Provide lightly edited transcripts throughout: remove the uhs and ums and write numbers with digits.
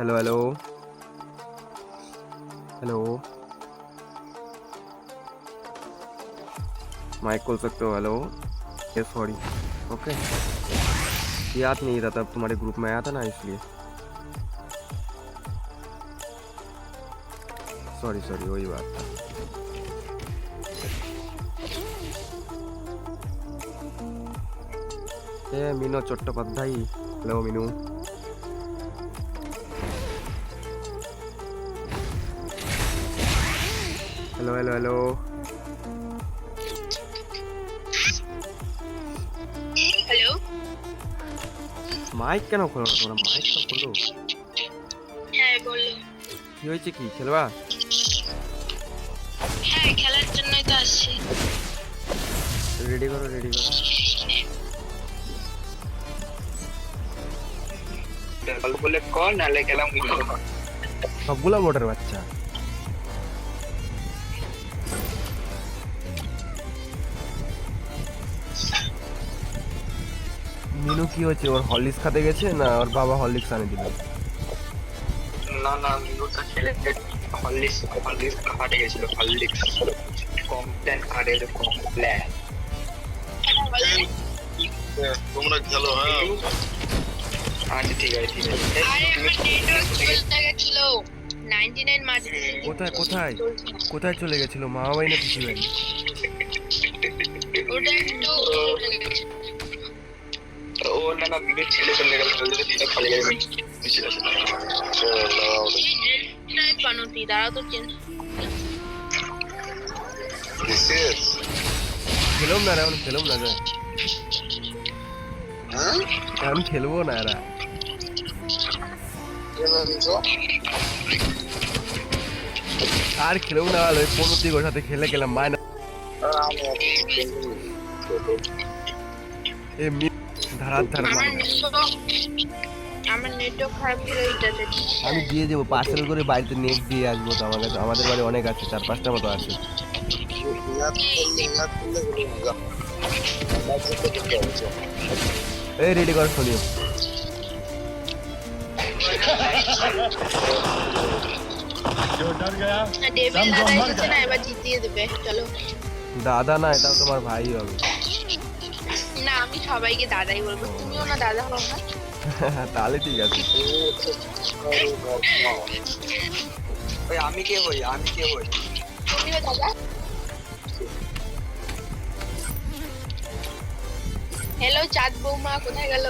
Hello hello hello mic खोल सकते हो? हेलो ये सॉरी ओके याद नहीं था तब तुम्हारे ग्रुप में आया था ना इसलिए सॉरी सॉरी वही बात था। ए Meenu Chattopadhyay hello Meenu hello hello hello hello mike কেন খোলো না তোমরা? মাইক তো খোলো। হ্যাঁ বলো। কি হয়েছে? কি খেলবা? হ্যাঁ খেলার জন্যই তো আসছি। রেডি করো রেডি করো। গল্প বলে কর নালে গেলাম সবগুলা মোটর বাচ্চা মিনু কি হচ্ছে? ওর হরলিক্স খাতে গেছে না ওর বাবা হরলিক্স আনে দিল? না না মিনুটা খেলে হরলিক্স হরলিক্স কাটে গেছিল হরলিক্স কমপ্লেন কাটে কমপ্লেন তোমরা খেলো হ্যাঁ আচ্ছা ঠিক আছে ঠিক আছে আরে আমার নেটওয়ার্ক চলে গেছিল 99 মার্চ কোথায় কোথায় কোথায় চলে গেছিল? মামা বাড়ি না পিসি বাড়ি? ওটা একটু ও না না মিনু ছেলে চলে গেল বলে দিটা খালি গেল ছিল নাই পানুতি দাঁড়াও তো চেঞ্জ খেলুম না এখন খেলুম না যায় এখন খেলবো না এরা আর খেলবো না ওই পনতিক ওর সাথে খেলে গেলাম মায়না এ ধারার ধার আমার নেটওয়ার্ক খারাপ ছিল এইটাতে। আমি দিয়ে দেবো পার্সেল করে বাড়িতে নেট দিয়ে আসবো তো আমার কাছে আমাদের বাড়ি অনেক আছে 4-5টা মতো আছে এই রেডি কর শুনিও ডেভিল দাদা এসেছে না এবার জিতিয়ে দেবে চলো। দাদা না এটাও তোমার ভাই হবে না আমি সবাইকে দাদাই বলবো তুমিও না দাদা হও না তাহলে ঠিক আছে ওই আমি কে হই তুমিও দাদা। হ্যালো চাঁদ বৌমা কোথায় গেল?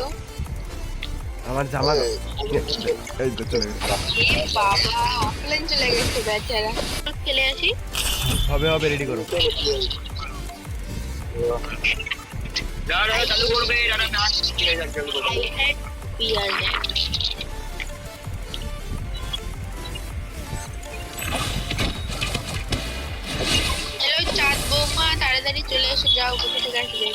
আমার জামা এই তো চলে গেছে এ বাবা অফলাইন চলে গেছে বেচারা। খেলে আসি হবে হবে রেডি করো দাঁড়া চালু করবে দাঁড়া না ঠিক আছে চালু করবে I had beer net. Hello চাঁদ বৌমা তাড়াতাড়ি চলে এসে যাও কোথা থেকে আসবে?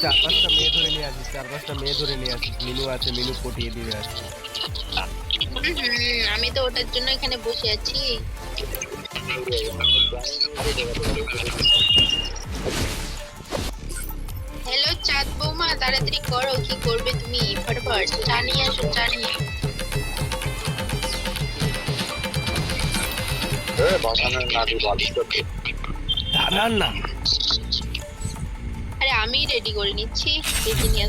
4-5টা মেয়ে ধরে নিয়ে আসিস 4-5টা মেয়ে ধরে নিয়ে আসিস মিনু আছে মিনু পটিয়ে দিবে আসছে আমি তো ওটার জন্য এখানে বসে আছি। হ্যালো চাঁদ বৌমা তাড়াতাড়ি করো কি করবে তুমি ফটাফট চা নিয়ে আসো চা নিয়ে। বাগানের নাড়ি বালিশ করতে দাঁড়ান না আরে আমি রেডি করে নিচ্ছি দেখে নিয়ে